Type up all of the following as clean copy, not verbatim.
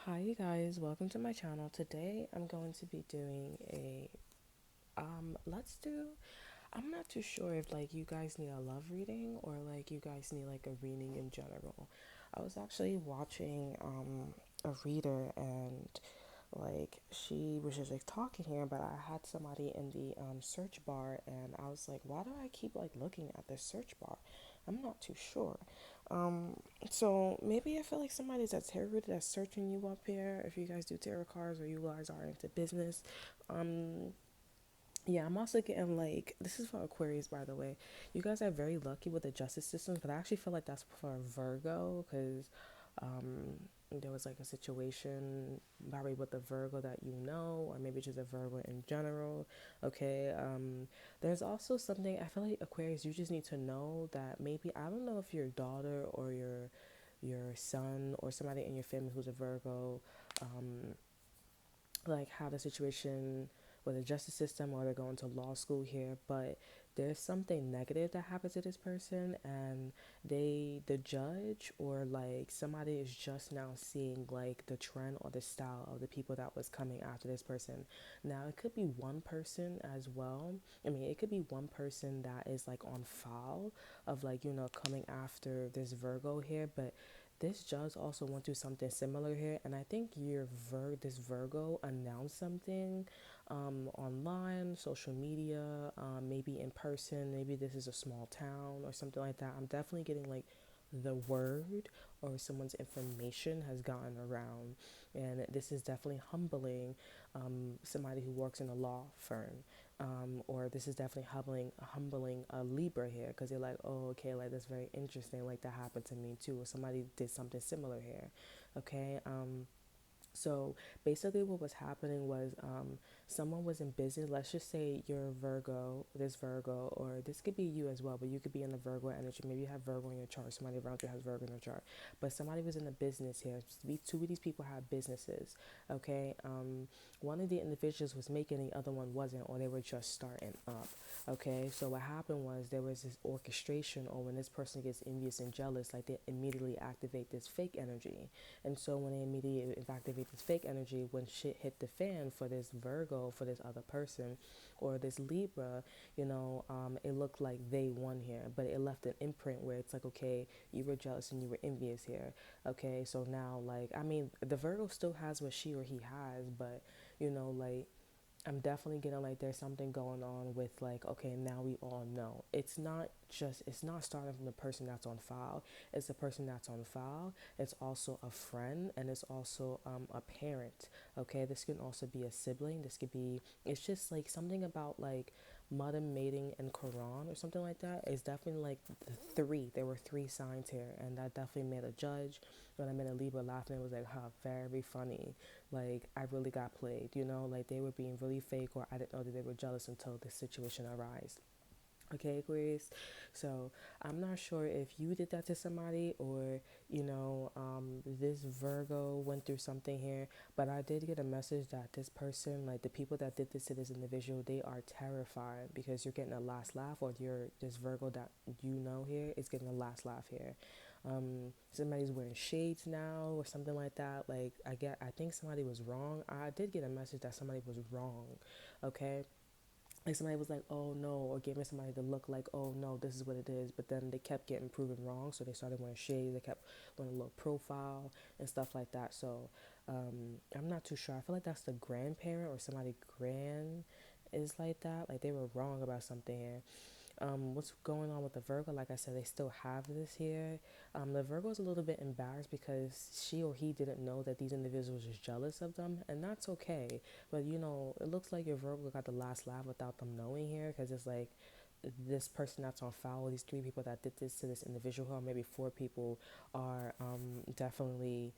Hi you guys, welcome to my channel. Today I'm going to be doing a let's do I'm not too sure if like you guys need a love reading or like you guys need like a reading in general. I was actually watching a reader and like she was just like talking here, but I had somebody in the search bar and I was like, why do I keep like looking at the search bar? I'm not too sure. Um, so maybe I feel like somebody's a tarot reader that's searching you up here. If you guys do tarot cards or you guys are into business, um, yeah, I'm also getting like this is for Aquarius, by the way. You guys are very lucky with the justice system, but I actually feel like that's for Virgo because there was like a situation probably with the Virgo that you know, or maybe just a Virgo in general. Okay, there's also something I feel like Aquarius. You just need to know that maybe I don't know if your daughter or your son or somebody in your family who's a Virgo, um, like have a situation with the justice system or they're going to law school here, but there's something negative that happens to this person and the judge or like somebody is just now seeing like the trend or the style of the people that was coming after this person. Now it could be one person as well. I mean, it could be one person that is like on file of like, coming after this Virgo here, but this judge also went through something similar here, and I think this Virgo announced something online, social media, maybe in person. Maybe this is a small town or something like that. I'm definitely getting like the word or someone's information has gotten around, and this is definitely humbling somebody who works in a law firm. Or this is definitely humbling a Libra here because they're like, oh, okay, like that's very interesting. Like that happened to me too, or somebody did something similar here. Okay, so basically, what was happening was someone was in business. Let's just say you're Virgo, this Virgo, or this could be you as well, but you could be in the Virgo energy. Maybe you have Virgo in your chart. Somebody around you has Virgo in their chart. But somebody was in a business here. Two of these people have businesses. Okay. One of the individuals was making, the other one wasn't, or they were just starting up. Okay. So what happened was there was this orchestration, or when this person gets envious and jealous, like they immediately activate this fake energy. And so when they immediately activate this fake energy, when shit hit the fan for this Virgo, for this other person, or this Libra, it looked like they won here, but it left an imprint where it's like, okay, you were jealous and you were envious here. Okay, so now, like, I mean, the Virgo still has what she or he has, but, like, I'm definitely getting like there's something going on with like, okay, now we all know. It's not starting from the person that's on file. It's the person that's on file. It's also a friend and it's also a parent. Okay, this can also be a sibling. This could be, it's just like something about like mother mating and Quran or something like that. It's definitely like there were three signs here, and that definitely made a judge. When I made a Libra laughing, it was like, huh, very funny. Like I really got played, like they were being really fake, or I didn't know that they were jealous until this situation arose. Okay, Aquarius. So I'm not sure if you did that to somebody or, this Virgo went through something here, but I did get a message that this person, like the people that did this to this individual, they are terrified because you're getting a last laugh, or this Virgo that here is getting a last laugh here. Somebody's wearing shades now or something like that. Like I think somebody was wrong. I did get a message that somebody was wrong. Okay, like somebody was like, oh no, or giving somebody the look like, oh no, this is what it is, but then they kept getting proven wrong, so they started wearing shades, they kept wearing a low profile and stuff like that. So I'm not too sure. I feel like that's the grandparent or somebody grand is like that, like they were wrong about something here. What's going on with the Virgo? Like I said, they still have this here. The Virgo is a little bit embarrassed because she or he didn't know that these individuals was jealous of them, and that's okay. But it looks like your Virgo got the last laugh without them knowing here, because it's like this person that's on file, these three people that did this to this individual, or maybe four people, are definitely,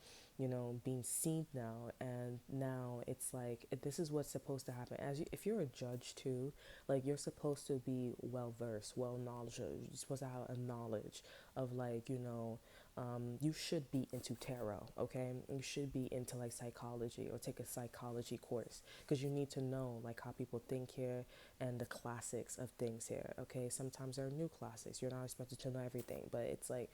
being seen now. And now it's like this is what's supposed to happen. If you're a judge too, like you're supposed to be well versed, well knowledgeable. You're supposed to have a knowledge of like, you should be into tarot, okay? You should be into like psychology or take a psychology course because you need to know like how people think here and the classics of things here, okay? Sometimes there are new classics. You're not expected to know everything, but it's like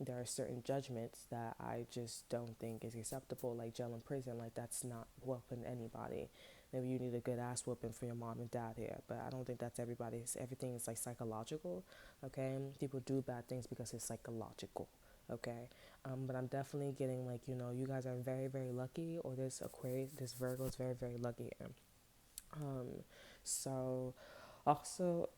there are certain judgments that I just don't think is acceptable, like jail and prison. Like, that's not whooping anybody. Maybe you need a good ass whooping for your mom and dad here, but I don't think that's everybody's. Everything is like psychological, okay? People do bad things because it's psychological, okay? But I'm definitely getting like, you guys are very, very lucky, or this Aquarius, this Virgo is very, very lucky here. Um, so also,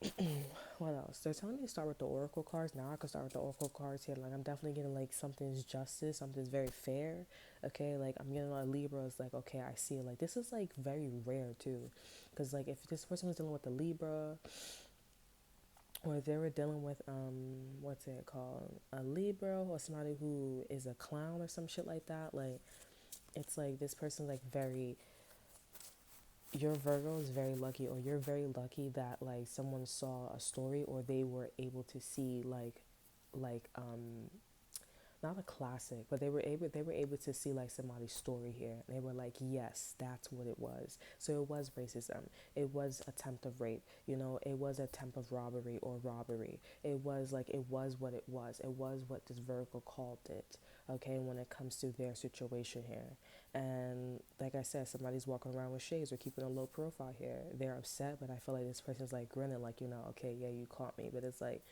what else? They're telling me to start with the oracle cards. Now I can start with the oracle cards here. Like, I'm definitely getting like something's justice, something's very fair. Okay, like I'm getting a Libra. It's like, okay, I see it. Like, this is like very rare too, because like if this person was dealing with the Libra, or if they were dealing with what's it called, a Libra, or somebody who is a clown or some shit like that, like it's like this person's like very, your Virgo is very lucky, or you're very lucky that like someone saw a story, or they were able to see like not a classic, but they were able to see like somebody's story here. And they were like, yes, that's what it was. So it was racism. It was attempt of rape. It was attempt of robbery or robbery. It was what it was. It was what this Virgo called it. Okay, when it comes to their situation here. And like I said, somebody's walking around with shades or keeping a low profile here. They're upset, but I feel like this person's like grinning, like, okay, yeah, you caught me. But it's like,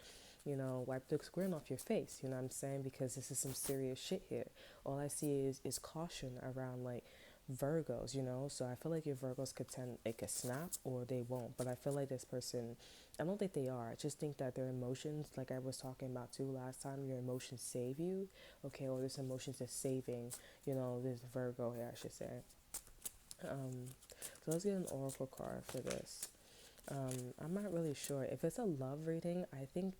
wipe the grin off your face, you know what I'm saying? Because this is some serious shit here. All I see is caution around like Virgos, So I feel like your Virgos could tend, it could snap or they won't. But I feel like this person, I don't think they are. I just think that their emotions, like I was talking about too last time, your emotions save you, okay? Or this emotions is saving, this Virgo here, I should say. Um, so let's get an oracle card for this. I'm not really sure. If it's a love reading, I think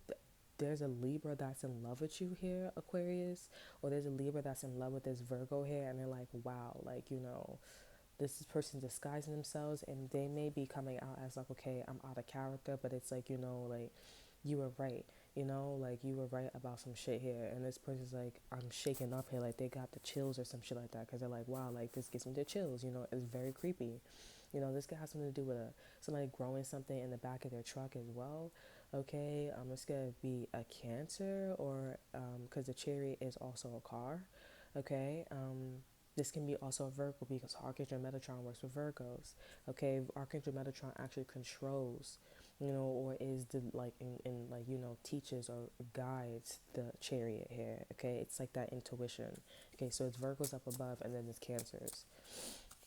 there's a Libra that's in love with you here, Aquarius, or there's a Libra that's in love with this Virgo here, and they're like, wow, like, this person disguising themselves, and they may be coming out as like, okay, I'm out of character, but it's like, like, you were right, like you were right about some shit here, and this person's like, I'm shaking up here, like they got the chills or some shit like that, because they're like, wow, like this gives me the chills, it's very creepy. This could have something to do with somebody growing something in the back of their truck as well. Okay, it's gonna be a Cancer, or because the Chariot is also a car. Okay, this can be also a Virgo, because Archangel Metatron works with Virgos. Okay, Archangel Metatron actually controls, or is the like in like teaches or guides the Chariot here. Okay, it's like that intuition. Okay, so it's Virgos up above, and then it's Cancers.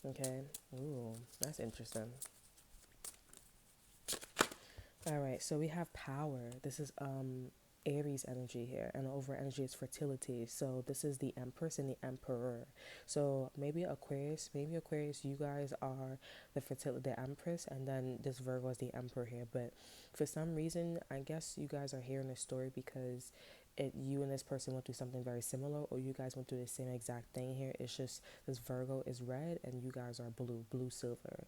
Okay, ooh, that's interesting. All right, so we have power. This is Aries energy here, and over energy is fertility. So this is the Empress and the Emperor. So maybe Aquarius, you guys are the fertility, the Empress, and then this Virgo is the Emperor here. But for some reason, I guess you guys are hearing this story because you and this person went through something very similar, or you guys went through the same exact thing here. It's just this Virgo is red and you guys are blue silver.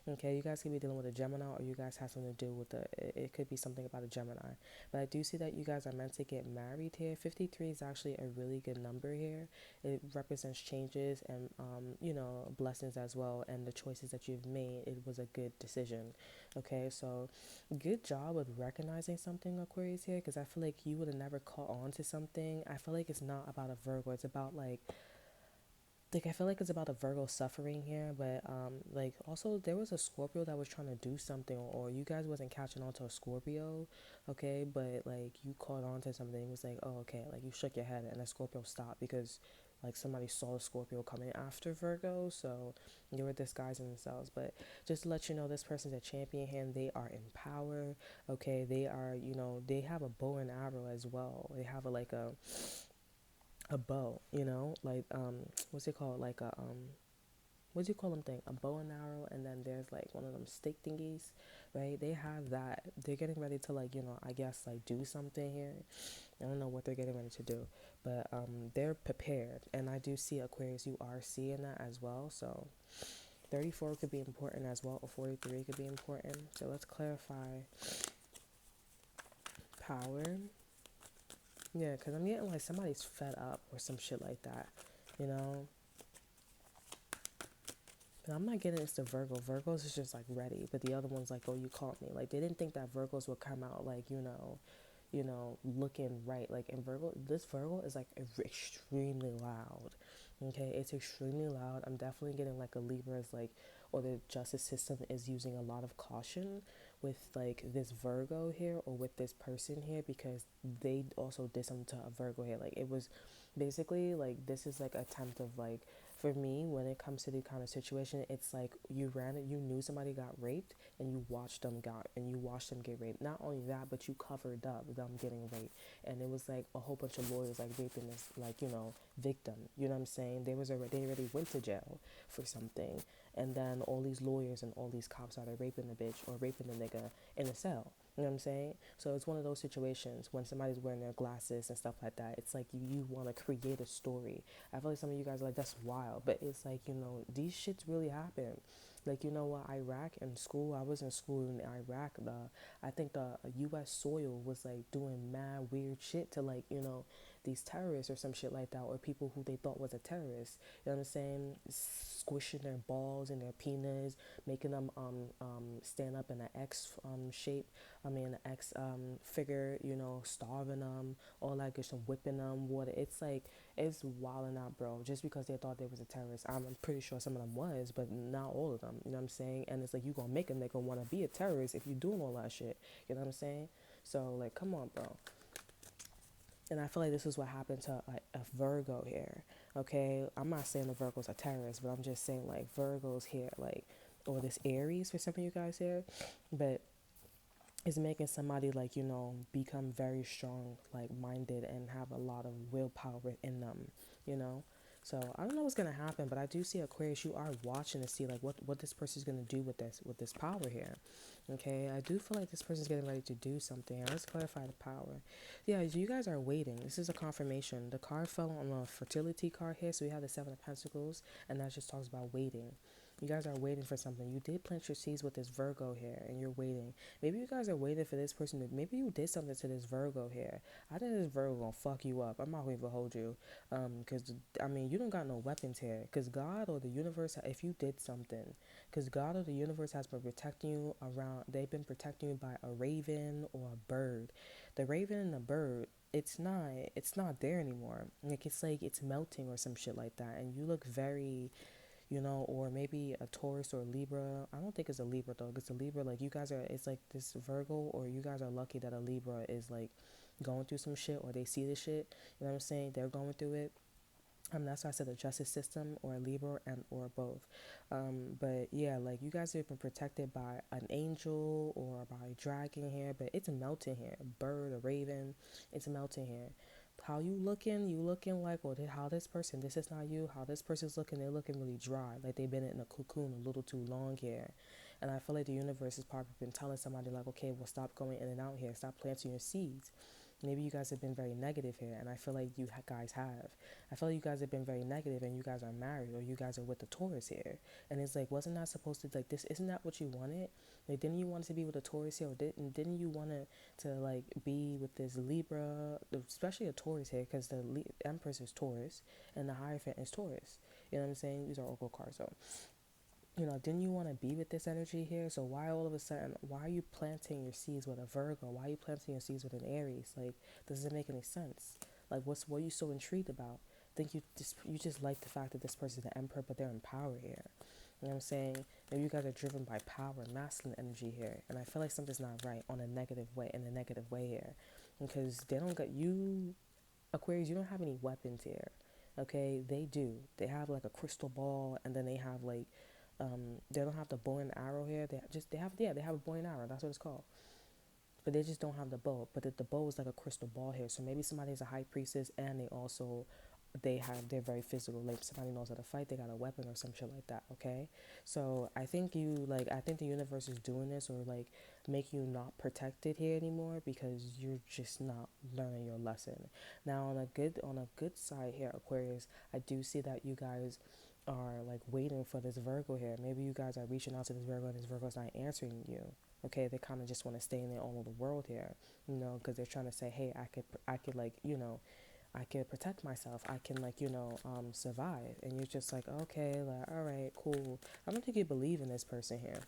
Okay, you guys could be dealing with a Gemini, or you guys have something to do with it could be something about a Gemini. But I do see that you guys are meant to get married here. 53 is actually a really good number here. It represents changes and, blessings as well. And the choices that you've made, it was a good decision. Okay, so good job with recognizing something, Aquarius, here, because I feel like you would have never caught on to something. I feel like it's not about a Virgo, it's about like I feel like it's about a Virgo suffering here, but like also there was a Scorpio that was trying to do something, or you guys wasn't catching on to a Scorpio, okay, but like you caught on to something. It was like, oh, okay, like you shook your head and the Scorpio stopped because like somebody saw the Scorpio coming after Virgo, so they were disguising themselves. But just to let you know, this person's a champion here, and they are in power. Okay, they are, they have a bow and arrow as well. They have a bow, like what's it called, like a what do you call them thing, a bow and arrow, and then there's like one of them stick thingies, right? They have that. They're getting ready to like, I guess like do something here. I don't know what they're getting ready to do, but they're prepared. And I do see, Aquarius, you are seeing that as well. So 34 could be important as well, or 43 could be important. So let's clarify power. Yeah, because I'm getting like somebody's fed up or some shit like that, you know? But I'm not getting it's the Virgo. Virgos is just like ready. But the other one's like, oh, you caught me. Like, they didn't think that Virgos would come out like, you know, looking right. Like in Virgo, this Virgo is like extremely loud. Okay, it's extremely loud. I'm definitely getting like a Libra's like, or the justice system is using a lot of caution with like this Virgo here or with this person here, because they also did something to a Virgo here. Like it was basically like, this is like attempt of like, for me, when it comes to the kind of situation, it's like you ran it, you knew somebody got raped, and you watched them get raped. Not only that, but you covered up them getting raped, and it was like a whole bunch of lawyers like raping this, like, you know, victim. You know what I'm saying? They already went to jail for something, and then all these lawyers and all these cops started raping the bitch or raping the nigga in a cell. You know what I'm saying? So it's one of those situations when somebody's wearing their glasses and stuff like that. It's like you want to create a story. I feel like some of you guys are like, that's wild. But it's like, you know, these shits really happen. Like, you know what, Iraq in school, I was in school in Iraq. I think the U.S. soil was like doing mad weird shit to, like, you know, these terrorists or some shit like that, or people who they thought was a terrorist. You know what I'm saying? Squishing their balls and their penis, making them stand up in an X shape. I mean, an X figure. You know, starving them, all that good shit, whipping them. Water. It's like, it's wilding out, bro. Just because they thought they was a terrorist, I'm pretty sure some of them was, but not all of them. You know what I'm saying? And it's like, you gonna make them, they gonna want to be a terrorist if you doing all that shit. You know what I'm saying? So like, come on, bro. And I feel like this is what happened to a Virgo here. Okay, I'm not saying the Virgo's a terrorist, but I'm just saying like Virgo's here, like, or this Aries for some of you guys here, but it's making somebody, like, you know, become very strong, like minded, and have a lot of willpower in them, you know. So I don't know what's gonna happen, but I do see Aquarius. You are watching to see like what this person's gonna do with this power here. Okay, I do feel like this person's getting ready to do something. Let's clarify the power. Yeah, you guys are waiting. This is a confirmation. The card fell on a fertility card here, so we have the Seven of Pentacles, and that just talks about waiting. You guys are waiting for something. You did plant your seeds with this Virgo here, and you're waiting. Maybe you guys are waiting for this person to, maybe you did something to this Virgo here. I think this Virgo gonna fuck you up. I'm not gonna even hold you. Cause I mean, you don't got no weapons here. Cause God or the universe, if you did something, cause God or the universe has been protecting you around, they've been protecting you by a raven or a bird. The raven and the bird, it's not there anymore. Like it's melting or some shit like that. And you look very, you know, or maybe a Taurus or a Libra. I don't think it's a Libra though. It's a Libra. Like you guys are, it's like this Virgo, or you guys are lucky that a Libra is like going through some shit, or they see the shit. You know what I'm saying? They're going through it. That's why I said the justice system or a Libra and or both. But yeah, like you guys have been protected by an angel or by a dragon here, but it's melting here. A bird, a raven, it's melting here. How you looking? You looking like, or how this person, this is not you, how this person's looking, they're looking really dry. Like they've been in a cocoon a little too long here. And I feel like the universe has probably been telling somebody like, okay, well, stop going in and out here. Stop planting your seeds. Maybe you guys have been very negative here, and I feel like you guys have. I feel like you guys have been very negative, and you guys are married, or you guys are with the Taurus here. And it's like, wasn't that supposed to, like, this? Isn't that what you wanted? Like, didn't you want to be with a Taurus here, or didn't you want to like be with this Libra, especially a Taurus here, because the Empress is Taurus, and the Hierophant is Taurus. You know what I'm saying? These are Oracle cards, so you know, didn't you want to be with this energy here? So why all of a sudden, why are you planting your seeds with a Virgo? Why are you planting your seeds with an Aries? Like, does it make any sense? Like, what are you so intrigued about? Think you just like the fact that this person's the Emperor, but they're in power here. You know what I'm saying? Maybe you guys are driven by power, masculine energy here, and I feel like something's not right on a negative way, in a negative way here, because they don't got you, Aquarius. You don't have any weapons here. Okay, they do. They have like a crystal ball, and then they have like they don't have the bow and arrow here. They have a bow and arrow. That's what it's called. But they just don't have the bow. But the bow is like a crystal ball here. So maybe somebody's a high priestess, and they're very physical. Like somebody knows how to fight. They got a weapon or some shit like that. Okay. So I think I think the universe is doing this, or like make you not protected here anymore, because you're just not learning your lesson. Now on a good side here, Aquarius, I do see that you guys are like waiting for this Virgo here. Maybe you guys are reaching out to this Virgo, and this Virgo's not answering you. Okay, they kind of just want to stay in their own little world here, you know, because they're trying to say, hey, I could like, you know, I can protect myself. I can like, you know, survive. And you're just like, okay, like, all right, cool. I don't think you believe in this person here,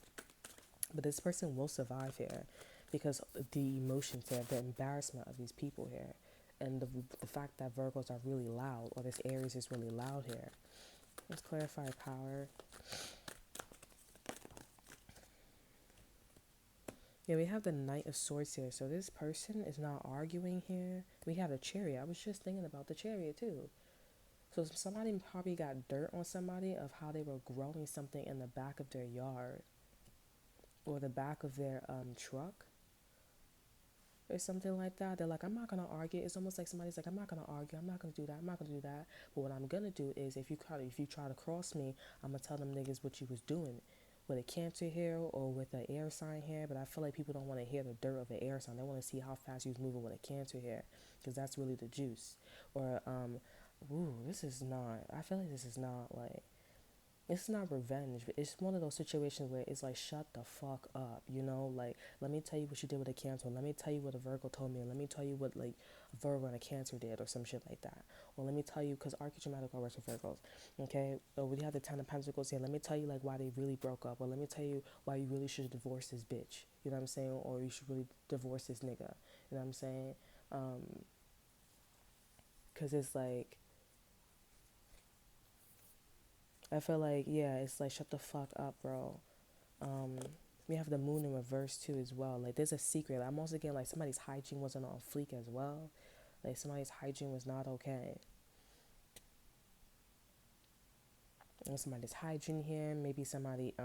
but this person will survive here, because the emotions here, the embarrassment of these people here, and the fact that Virgos are really loud, or this Aries is really loud here. Let's clarify power. Yeah, we have the Knight of Swords here. So this person is not arguing here. We have a Chariot. I was just thinking about the Chariot too. So somebody probably got dirt on somebody of how they were growing something in the back of their yard or the back of their truck or something like that. They're like, I'm not gonna argue. It's almost like somebody's like, I'm not gonna argue. I'm not gonna do that. I'm not gonna do that. But what I'm gonna do is, if you try to cross me, I'm gonna tell them niggas what you was doing with a Cancer here or with an air sign here. But I feel like people don't want to hear the dirt of an air sign. They want to see how fast you was moving with a Cancer here, because that's really the juice. Or ooh, this is not. I feel like this is not like. It's not revenge, but it's one of those situations where it's like, shut the fuck up, you know? Like, let me tell you what you did with a Cancer. Let me tell you what a Virgo told me. And let me tell you what, like, a Virgo and a Cancer did or some shit like that. Or let me tell you, because archetypal works with Virgos, okay? Or we have the Ten of Pentacles here. Let me tell you, like, why they really broke up. Or let me tell you why you really should divorce this bitch. You know what I'm saying? Or you should really divorce this nigga. You know what I'm saying? Because it's like, I feel like, yeah, it's like, shut the fuck up, bro. We have the Moon in reverse too as well. Like, there's a secret. I'm also getting like somebody's hygiene wasn't on fleek as well. Like, somebody's hygiene was not okay. And somebody's hygiene here. Maybe somebody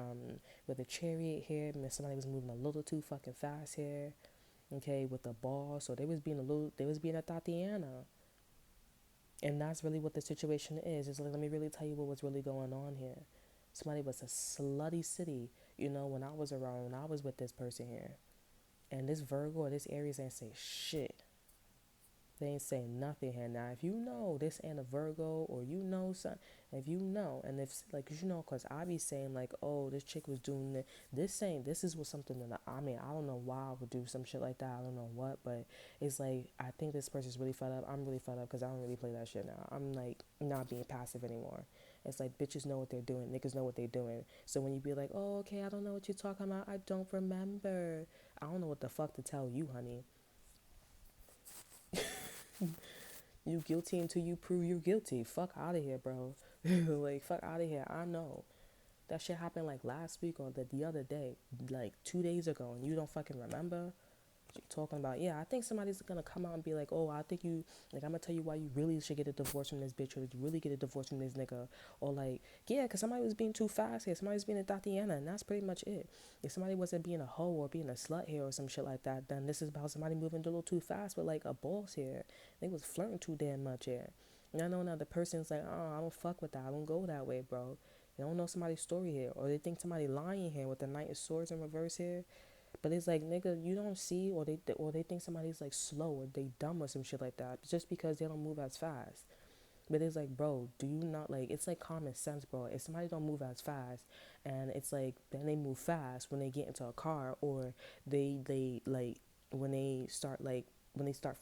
with a Chariot here. Somebody was moving a little too fucking fast here. Okay, with the ball. So they was being a Tatiana. And that's really what the situation is. It's like, let me really tell you what was really going on here. Somebody was a slutty city, you know, when I was around, when I was with this person here. And this Virgo or this Aries ain't say shit. They ain't saying nothing here. Now, if you know this ain't a Virgo, or you know something, if you know, and if, like, you know, because I be saying, like, oh, this chick was doing this is what something that, I mean, I don't know why I would do some shit like that. I don't know what, but it's like, I think this person's really fed up. I'm really fed up because I don't really play that shit now. I'm, like, not being passive anymore. It's like, bitches know what they're doing. Niggas know what they're doing. So when you be like, oh, okay, I don't know what you're talking about. I don't remember. I don't know what the fuck to tell you, honey. You guilty until you prove you're guilty. Fuck out of here, bro. Like, fuck out of here. I know. That shit happened like last week or the other day, like 2 days ago, and you don't fucking remember? You're talking about, yeah, I think somebody's gonna come out and be like, oh, I think you, like, I'm gonna tell you why you really should get a divorce from this bitch, or you really get a divorce from this nigga, or like, yeah, because somebody was being too fast here, somebody was being a Tatiana, and that's pretty much it. If somebody wasn't being a hoe or being a slut here or some shit like that, then this is about somebody moving a little too fast with like a boss here. They was flirting too damn much here. And I know now the person's like, oh, I don't fuck with that, I don't go that way, bro. They don't know somebody's story here, or they think somebody lying here with the Knight of Swords in reverse here. But it's like, nigga, you don't see, or they think somebody's like slow or they dumb or some shit like that, just because they don't move as fast. But it's like, bro, do you not, like, it's like common sense, bro. If somebody don't move as fast, and it's like, then they move fast when they get into a car, or they like when they start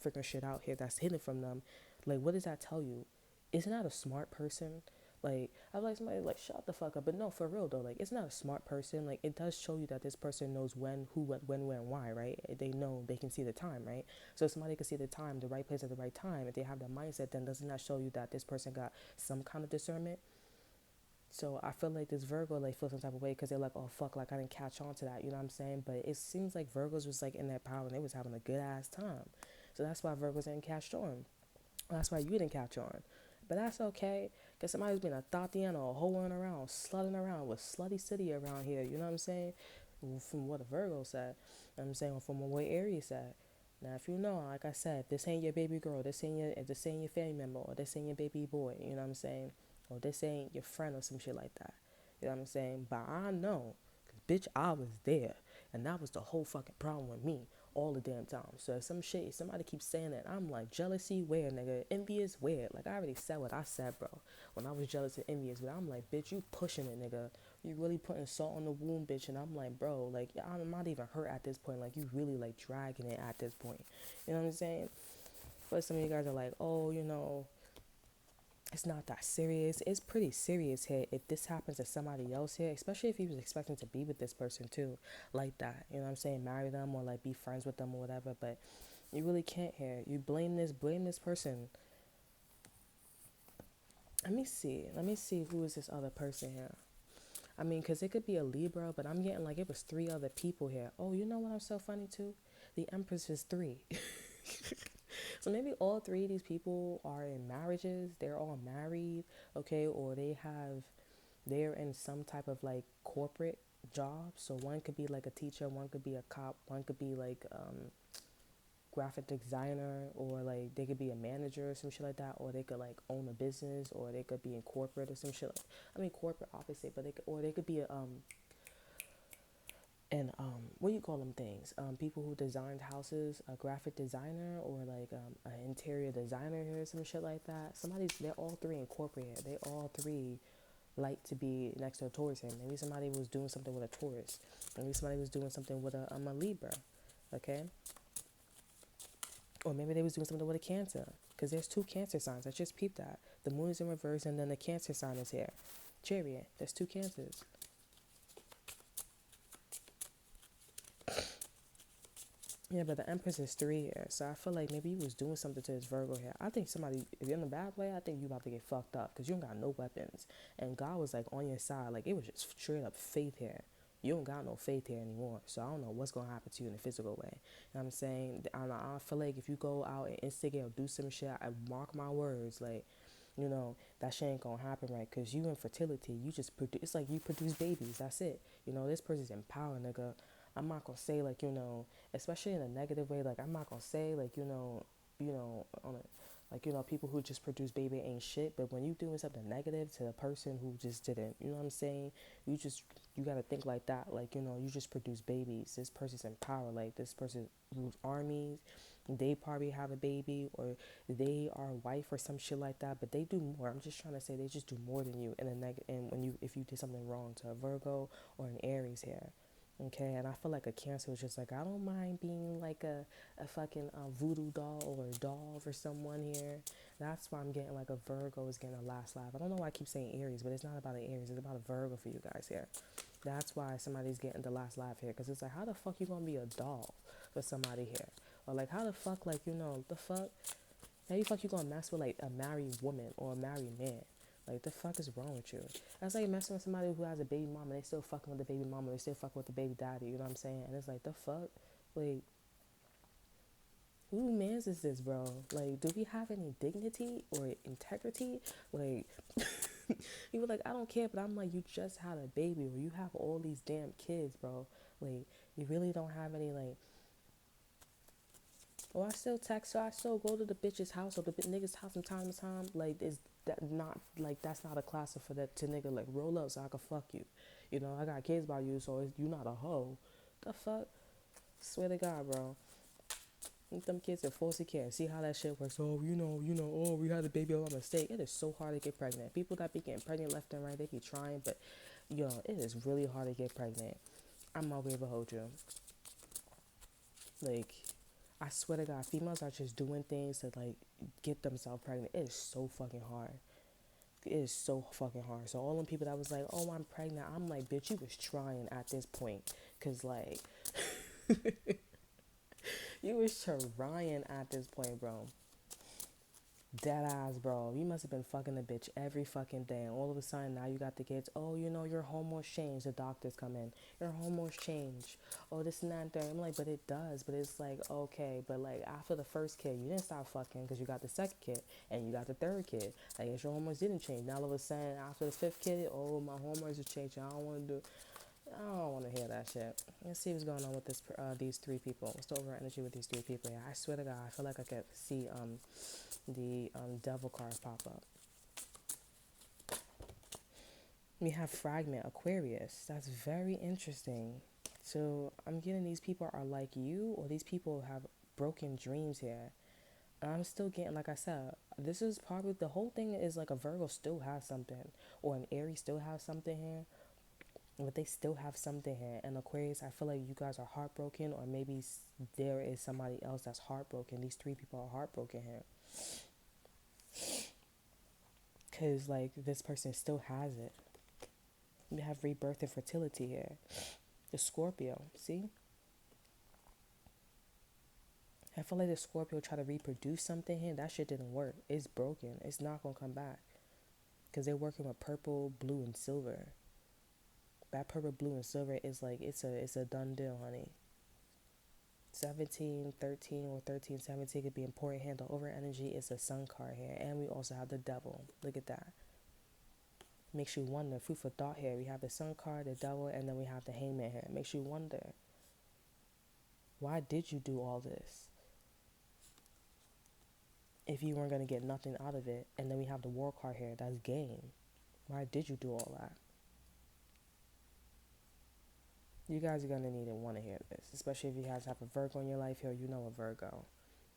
figuring shit out here that's hidden from them, like, what does that tell you? Isn't that a smart person? Like, I was like, somebody like, shut the fuck up. But no, for real though, like, it's not a smart person. Like, it does show you that this person knows when, who, what, when, where, and why, right? They know, they can see the time, right? So if somebody can see the time, the right place at the right time, if they have that mindset, then doesn't that show you that this person got some kind of discernment? So I feel like this Virgo, like, feels some type of way because they're like, oh fuck, like, I didn't catch on to that, you know what I'm saying? But it seems like Virgos was like in that power and they was having a good ass time. So that's why Virgos didn't catch on. That's why you didn't catch on. But that's okay, because somebody's been a Tatiana or hoeing around, slutting around with slutty city around here, you know what I'm saying? From what a Virgo said, you know what I'm saying, from what Aries said. Now, if you know, like I said, this ain't your baby girl, this ain't your family member, or this ain't your baby boy, you know what I'm saying? Or this ain't your friend or some shit like that. You know what I'm saying? But I know, because bitch, I was there. And that was the whole fucking problem with me all the damn time. So if somebody keeps saying that, I'm like, jealousy where, nigga? Envious where? Like, I already said what I said, bro. When I was jealous and envious, but I'm like, bitch, you pushing it, nigga. You really putting salt on the wound, bitch. And I'm like, bro, like, I'm not even hurt at this point. Like, you really, like, dragging it at this point. You know what I'm saying? But some of you guys are like, oh, you know, It's not that serious. It's pretty serious here if this happens to somebody else here, especially if he was expecting to be with this person too, like that. You know what I'm saying? Marry them or like be friends with them or whatever. But you really can't here. You blame this person. Let me see. Let me see who is this other person here. I mean, because it could be a Libra, but I'm getting like it was three other people here. Oh, you know what? I'm so funny too. The Empress is three. So maybe all three of these people are in marriages. They're all married, okay, or they're in some type of like corporate job. So one could be like a teacher, one could be a cop, one could be like graphic designer, or like they could be a manager or some shit like that, or they could like own a business, or they could be in corporate or some shit. Like, I mean corporate obviously, but they could be a and what do you call them things? People who designed houses, a graphic designer or like an interior designer or some shit like that. They're all three incorporated. They all three like to be next to a Taurus. And maybe somebody was doing something with a Taurus. Maybe somebody was doing something with a Libra, okay? Or maybe they was doing something with a Cancer, because there's two Cancer signs. I just peeped that. The moon is in reverse, and then the Cancer sign is here. Chariot. There's two Cancers. Yeah, but the Empress is 3 years, so I feel like maybe you was doing something to this Virgo here. I think somebody, if you're in a bad way, I think you about to get fucked up because you don't got no weapons, and God was like on your side. Like it was just straight up faith here. You don't got no faith here anymore, so I don't know what's gonna happen to you in a physical way. You know what I'm saying? I feel like if you go out and instigate or do some shit, I mark my words, like that shit ain't gonna happen, right? Because you infertility, you just produce, it's like you produce babies, that's it. This person's in power, nigga. I'm not gonna say like, especially in a negative way, like I'm not gonna say like, on a, like, people who just produce baby ain't shit, but when you doing something negative to the person who just didn't, you know what I'm saying? You gotta think like that, like, you just produce babies. This person's in power, like this person rules armies, they probably have a baby, or they are a wife or some shit like that, but they do more. I'm just trying to say they just do more than you in a and if you did something wrong to a Virgo or an Aries here. Okay, and I feel like a Cancer was just like, I don't mind being like a fucking voodoo doll or a doll for someone here. That's why I'm getting like a Virgo is getting a last laugh. I don't know why I keep saying Aries, but it's not about an Aries. It's about a Virgo for you guys here. That's why somebody's getting the last laugh here. Because it's like, how the fuck you going to be a doll for somebody here? Or like, how the fuck, like, the fuck? How the fuck you going to mess with like a married woman or a married man? Like, the fuck is wrong with you? That's like messing with somebody who has a baby mama. They still fucking with the baby mama. They still fucking with the baby daddy. You know what I'm saying? And it's like, the fuck? Like, who mans is this, bro? Like, do we have any dignity or integrity? Like, you were like, I don't care, but I'm like, you just had a baby or you have all these damn kids, bro. Like, you really don't have any, like, oh, I still text her. I still go to the bitch's house or the nigga's house from time to time. Like, is that not like that's not a class for that to nigga like roll up so I can fuck you. I got kids by you, so you not a hoe. The fuck? Swear to God, bro. Them kids are foster care. See how that shit works. Oh, oh, we had a baby by mistake. It is so hard to get pregnant. People that be getting pregnant left and right, they be trying, but it is really hard to get pregnant. I'm not gonna hold you. Like, I swear to God, females are just doing things to like get themselves pregnant. It is so fucking hard. It is so fucking hard. So all them people that was like, oh, I'm pregnant, I'm like, bitch, you was trying at this point. Cause like, you was trying at this point, bro. Dead eyes, bro. You must have been fucking a bitch every fucking day. And all of a sudden, now you got the kids. Oh, your hormones change. The doctors come in. Your hormones change. Oh, this and that and third. I'm like, but it does. But it's like, okay. But like, after the first kid, you didn't stop fucking because you got the second kid. And you got the third kid. I guess your hormones didn't change. Now all of a sudden, after the fifth kid, oh, my hormones are changing. I don't want to hear that shit. Let's see what's going on with these three people. What's the overall energy with these three people? Yeah, I swear to God, I feel like I could see the devil card pop up. We have fragment Aquarius. That's very interesting. So I'm getting these people are like you, or these people have broken dreams here. And I'm still getting, like I said, this is probably the whole thing is like a Virgo still has something, or an Aries still has something here, but they still have something here. And Aquarius, I feel like you guys are heartbroken, or maybe there is somebody else that's heartbroken. These three people are heartbroken here. because like this person still has it. We have rebirth and fertility here. The Scorpio, see? I feel like the Scorpio try to reproduce something here. That shit didn't work. It's broken. It's not gonna come back. Because they're working with purple, blue, and silver. That purple, blue, and silver is like, it's a done deal, honey. 1713 or 1317 could be important here. The over energy is a sun card here. And we also have the devil. Look at that. Makes you wonder. Food for thought here. We have the sun card, the devil, and then we have the hangman here. Makes you wonder. Why did you do all this if you weren't going to get nothing out of it? And then we have the war card here. That's gain. Why did you do all that? You guys are going to need and want to hear this, especially if you guys have a Virgo in your life here. You know a Virgo.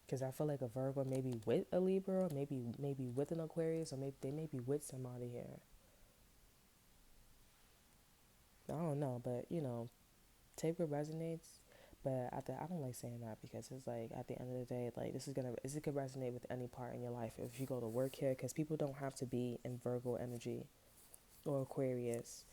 Because I feel like a Virgo may be with a Libra, or maybe with an Aquarius, or maybe they may be with somebody here. I don't know, but you know, take what resonates. But I don't like saying that because it's like at the end of the day, like this could resonate with any part in your life if you go to work here, because people don't have to be in Virgo energy or Aquarius.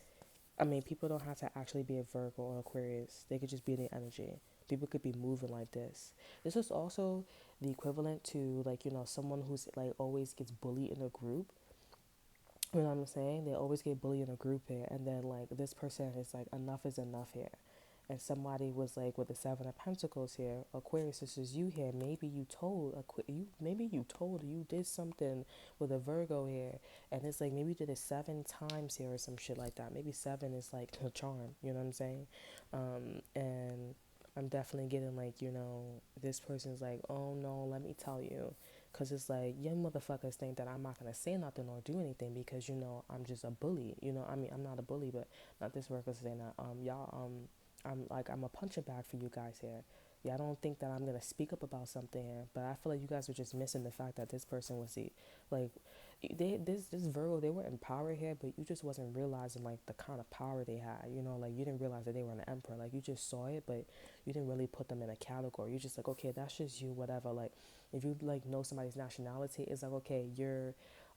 I mean, people don't have to actually be a Virgo or Aquarius. They could just be in the energy. People could be moving like this. This is also the equivalent to like, you know, someone who's like always gets bullied in a group. You know what I'm saying? They always get bullied in a group here, and then like this person is like, enough is enough here. And somebody was like with the Seven of Pentacles here, Aquarius, this is you here. Maybe you did something with a Virgo here, and it's like maybe you did it 7 times here or some shit like that. Maybe 7 is like a charm. You know what I'm saying? And I'm definitely getting like, you know, this person's like, oh no, let me tell you. Because it's like, young motherfuckers think that I'm not going to say nothing or do anything because, you know, I'm just a bully. You know, I mean, I'm not a bully, but not this worker saying that. I'm a punching bag for you guys here. Yeah, I don't think that I'm going to speak up about something here, but I feel like you guys are just missing the fact that this person was like, this Virgo, they were in power here, but you just wasn't realizing like the kind of power they had. You know, like you didn't realize that they were an emperor. Like you just saw it, but you didn't really put them in a category. You just like, okay, that's just you, whatever. Like if you like know somebody's nationality, it's like, okay,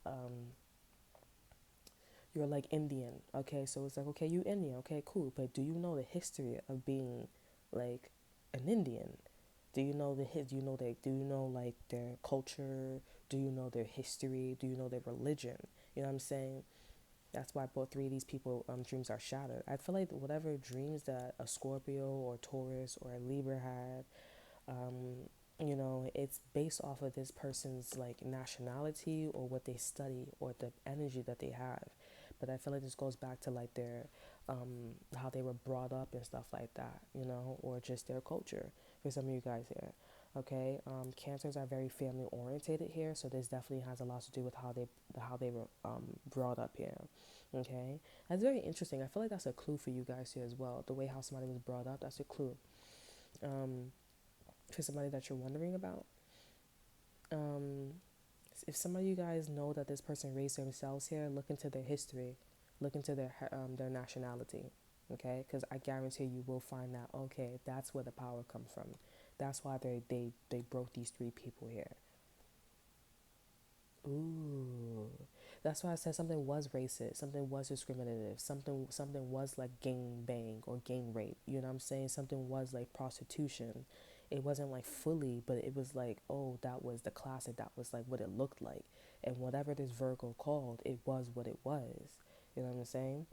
um you're like Indian, okay, so it's like, okay, you Indian, okay, cool, but do you know the history of being like an Indian? Do you know like their culture? Do you know their history? Do you know their religion? You know what I'm saying? That's why both three of these people dreams are shattered. I feel like whatever dreams that a Scorpio or Taurus or a Libra had, you know, it's based off of this person's like nationality or what they study or the energy that they have. But I feel like this goes back to like their how they were brought up and stuff like that, you know, or just their culture for some of you guys here. Okay, cancers are very family orientated here, so this definitely has a lot to do with how they were brought up here. Okay, that's very interesting. I feel like that's a clue for you guys here as well. The way how somebody was brought up, that's a clue. Um, for somebody that you're wondering about. Um, if some of you guys know that this person raised themselves here, look into their history, look into their nationality, okay? Because I guarantee you will find that, okay, that's where the power comes from. That's why they broke these three people here. Ooh, that's why I said something was racist, something was discriminative, something was like gang bang or gang rape. You know what I'm saying? Something was like prostitution. It wasn't like fully, but it was like, oh, that was the classic. That was like what it looked like, and whatever this Virgo called, it was what it was. You know what I'm saying?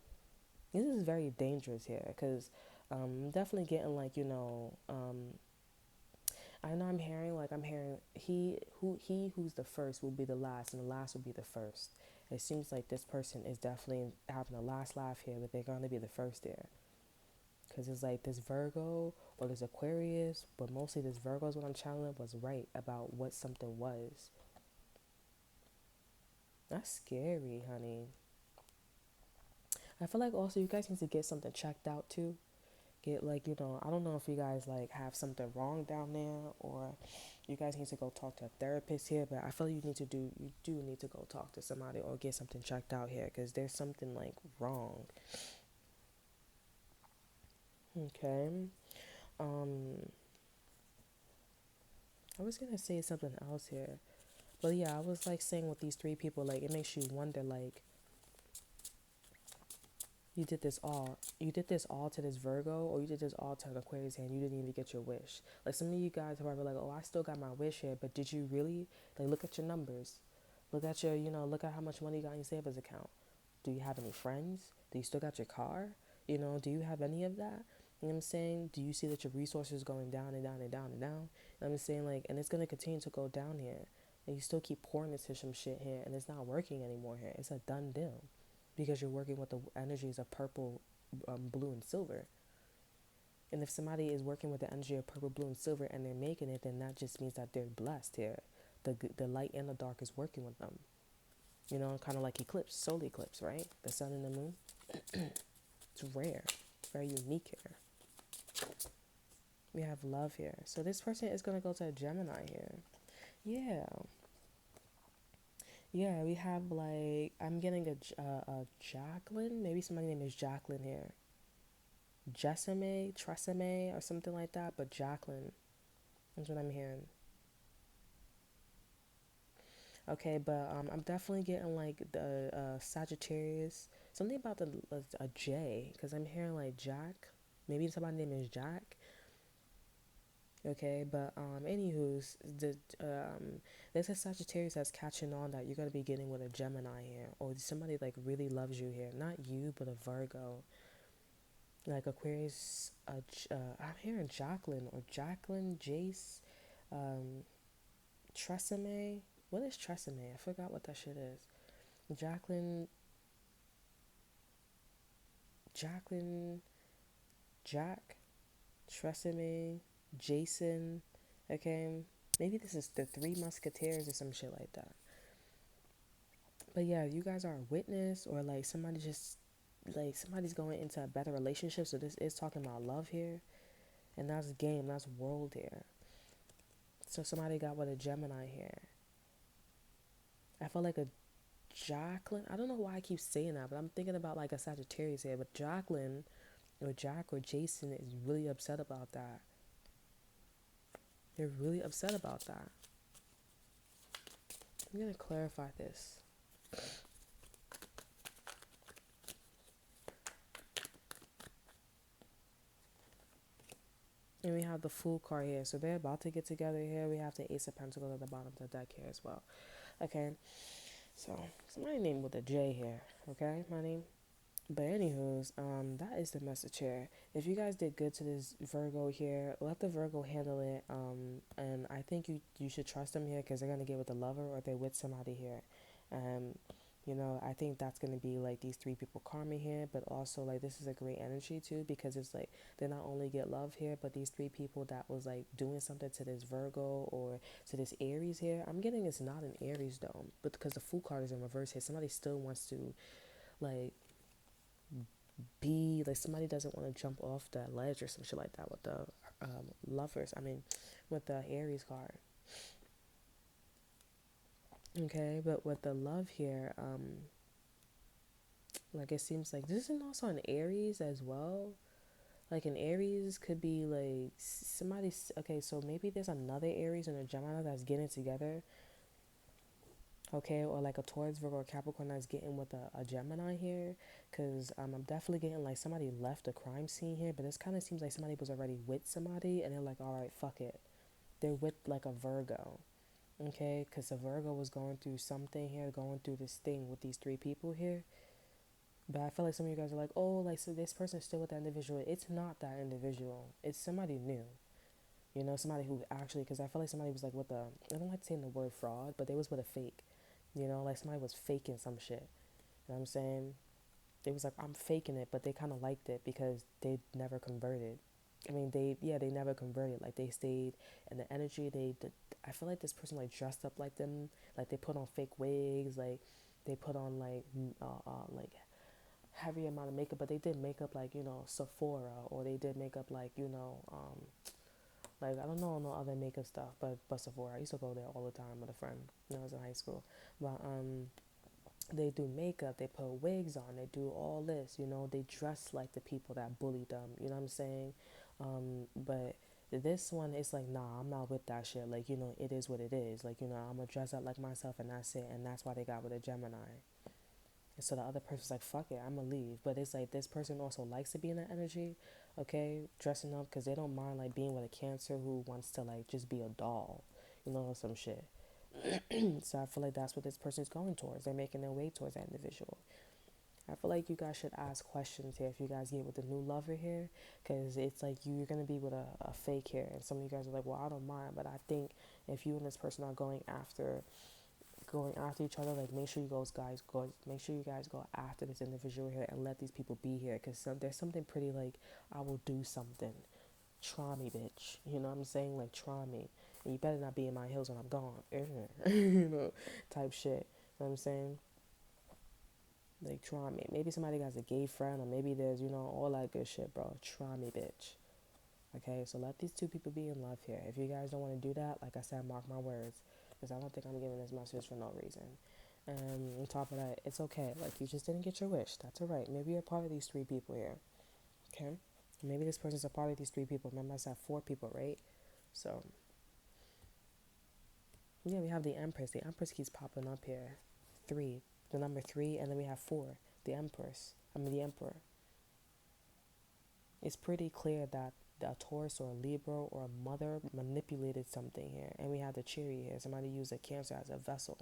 This is very dangerous here because I'm definitely getting like, you know, I know I'm hearing he who's the first will be the last, and the last will be the first. It seems like this person is definitely having the last laugh here, but they're going to be the first there. Because it's like this Virgo or this Aquarius, but mostly this Virgo is what I'm channeling, was right about what something was. That's scary, honey. I feel like also you guys need to get something checked out too. Get like, you know, I don't know if you guys like have something wrong down there, or you guys need to go talk to a therapist here, but I feel you do need to go talk to somebody or get something checked out here because there's something like wrong. Okay. um I was gonna say something else here. But yeah, I was like saying with these three people, like it makes you wonder, like you did this all to this Virgo, or you did this all to an Aquarius and you didn't even get your wish. Like some of you guys are probably like, oh, I still got my wish here, but did you really? Like look at your numbers, look at your, look at how much money you got in your savings account. Do you have any friends? Do you still got your car? Do you have any of that? You know what I'm saying? Do you see that your resources going down and down and down and down? You know what I'm saying? Like, and it's gonna continue to go down here. And you still keep pouring into some shit here, and it's not working anymore here. It's a done deal, because you're working with the energies of purple, blue, and silver. And if somebody is working with the energy of purple, blue, and silver, and they're making it, then that just means that they're blessed here. The light and the dark is working with them. Kind of like eclipse, solar eclipse, right? The sun and the moon. It's rare, very unique here. We have love here. So this person is going to go to a Gemini here. Yeah. Yeah, we have like, I'm getting a Jacqueline. Maybe somebody's name is Jacqueline here. Jessame, Tresemme, or something like that. But Jacqueline. That's what I'm hearing. Okay, but I'm definitely getting like the Sagittarius. Something about a J, because I'm hearing like Jack. Maybe somebody's name is Jack. Okay, but anywho's there's a Sagittarius that's catching on that you're gonna be getting with a Gemini here, or somebody like really loves you here. Not you, but a Virgo, like Aquarius. I'm hearing Jacqueline or Jacqueline, Jace, um, Tresemme. What is Tresemme? I forgot what that shit is. Jacqueline, Jacqueline, Jack, Tresemme, Jason. Okay, maybe this is the Three Musketeers or some shit like that. But yeah, you guys are a witness, or like somebody just like somebody's going into a better relationship. So this is talking about love here, and that's game, that's world here. So somebody got with a Gemini here. I feel like a Jacqueline. I don't know why I keep saying that, but I'm thinking about like a Sagittarius here. But Jacqueline or Jack or Jason is really upset about that. They're really upset about that. I'm gonna clarify this. And we have the Fool card here. So they're about to get together here. We have the Ace of Pentacles at the bottom of the deck here as well. Okay. So somebody named with a J here. Okay, my name. But anywho's, that is the message here. If you guys did good to this Virgo here, let the Virgo handle it. And I think you should trust them here, because they're gonna get with the lover, or they're with somebody here. Um, I think that's gonna be like these three people karma here, but also like this is a great energy too, because it's like they not only get love here, but these three people that was like doing something to this Virgo or to this Aries here. I'm getting it's not an Aries though, but because the Fool card is in reverse here, somebody still wants to like be like, somebody doesn't want to jump off that ledge or some shit like that with the lovers. I mean, with the Aries card. Okay, but with the love here, like it seems like this is also an Aries as well. Like an Aries could be like somebody's okay. So maybe there's another Aries and a Gemini that's getting together. Okay, or like a Taurus, Virgo, or Capricorn that's getting with a Gemini here, because I'm definitely getting like somebody left a crime scene here, but this kind of seems like somebody was already with somebody and they're like, all right, fuck it. They're with like a Virgo, okay, because the Virgo was going through something here, going through this thing with these three people here. But I feel like some of you guys are like, oh, like, so this person's still with that individual. It's not that individual. It's somebody new. Somebody who actually, because I feel like somebody was like with a, I don't like saying the word fraud, but they was with a fake. Like somebody was faking some shit. You know what I'm saying? They was like, I'm faking it, but they kind of liked it because they never converted. I mean, they never converted. Like they stayed, and the energy I feel like this person like dressed up like them. Like they put on fake wigs. Like they put on like heavy amount of makeup, but they did makeup like Sephora, or they did makeup like like I don't know no other makeup stuff, but Sephora. I used to go there all the time with a friend when I was in high school. But they do makeup, they put wigs on, they do all this. They dress like the people that bullied them. You know what I'm saying? But This one is like, nah, I'm not with that shit. Like, it is what it is. Like, I'm gonna dress up like myself and that's it. And that's why they got with a Gemini. And so the other person's like, fuck it, I'm gonna leave. But it's like this person also likes to be in that energy, okay, dressing up, because they don't mind like being with a Cancer who wants to like just be a doll, some shit. So I feel like that's what this person's going towards. They're making their way towards that individual. I feel like you guys should ask questions here if you guys get with the new lover here, because it's like you're gonna be with a fake here, and some of you guys are like, well, I don't mind, but I think if you and this person are going after each other, like make sure you guys go after this individual here and let these people be here, because there's something pretty like, I will do something, try me, bitch, you know what I'm saying, like try me, and you better not be in my heels when I'm gone. Type shit, you know what I'm saying, like try me. Maybe somebody has a gay friend, or maybe there's all that good shit, bro. Try me, bitch. Okay, so let these two people be in love here. If you guys don't want to do that, like I said, mark my words, because I don't think I'm giving this message for no reason. And on top of that, it's okay. Like, you just didn't get your wish. That's all right. Maybe you're part of these three people here. Okay? Maybe this person's a part of these three people. Remember, I said four people, right? So, yeah, we have the Empress. The Empress keeps popping up here. Three. The number three, and then we have four. The Empress. The Emperor. It's pretty clear that a Taurus or a Libra or a mother manipulated something here. And we have the Chariot here. Somebody used a Cancer as a vessel.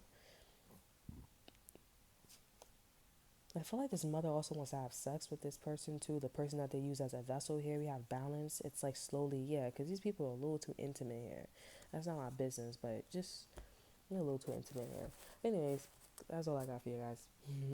I feel like this mother also wants to have sex with this person too. The person that they use as a vessel here, we have balance. It's like slowly, yeah, because these people are a little too intimate here. That's not my business, but just, you're a little too intimate here. Anyways, that's all I got for you guys.